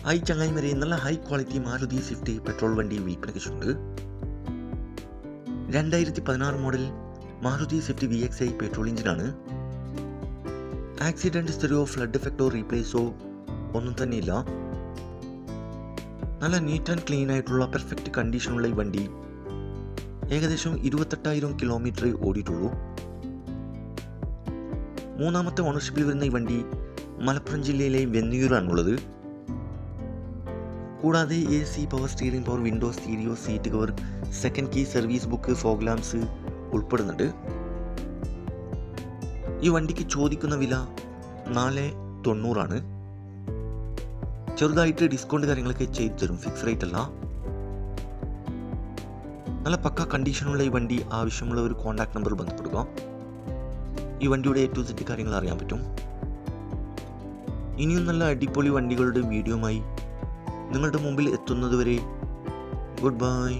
Hi ചങ്ങായിമാരെ, നല്ല high quality Maruti Swift petrol വണ്ടി വിൽപ്പനയ്ക്കുണ്ട്. 2016 model Maruti Swift VXi petrol എഞ്ചിനാണ്. ആക്സിഡൻറ്റ് ഹിസ്റ്ററിയോ ഫ്ലഡ് എഫക്റ്റോ റീപ്ലേസോ ഒന്നും തന്നെയില്ല. നല്ല നീറ്റ് ആൻഡ് ക്ലീൻ ആയിട്ടുള്ള പെർഫെക്റ്റ് കണ്ടീഷനുള്ള ഈ വണ്ടി ഏകദേശം 28,000 കിലോമീറ്റർ ഓടിയിട്ടുള്ളൂ. മൂന്നാമത്തെ ഓണർഷിപ്പിൽ വരുന്ന ഈ വണ്ടി മലപ്പുറം ജില്ലയിലെ വെന്നിയൂരാണുള്ളത്. കൂടാതെ AC, power steering, power window, stereo, seat cover, second key, service book, fog lamps ഉൾപ്പെടുന്നുണ്ട്. ഈ വണ്ടിക്ക് ചോദിക്കുന്ന വില 490 ചെറുതായിട്ട് ഡിസ്കൗണ്ട് കാര്യങ്ങളൊക്കെ ചെയ്തു തരും, ഫിക്സ് റേറ്റ് അല്ല. നല്ല പക്ക കണ്ടീഷനുള്ള ഈ വണ്ടി ആവശ്യമുള്ള ഒരു കോൺടാക്ട് നമ്പർ ബന്ധപ്പെടുക. ഈ വണ്ടിയുടെ A to Z കാര്യങ്ങൾ അറിയാൻ പറ്റും. ഇനിയും നല്ല അടിപൊളി വണ്ടികളുടെ വീഡിയോയുമായി നിങ്ങളുടെ മുമ്പിൽ എത്തുന്നതുവരെ ഗുഡ് ബൈ.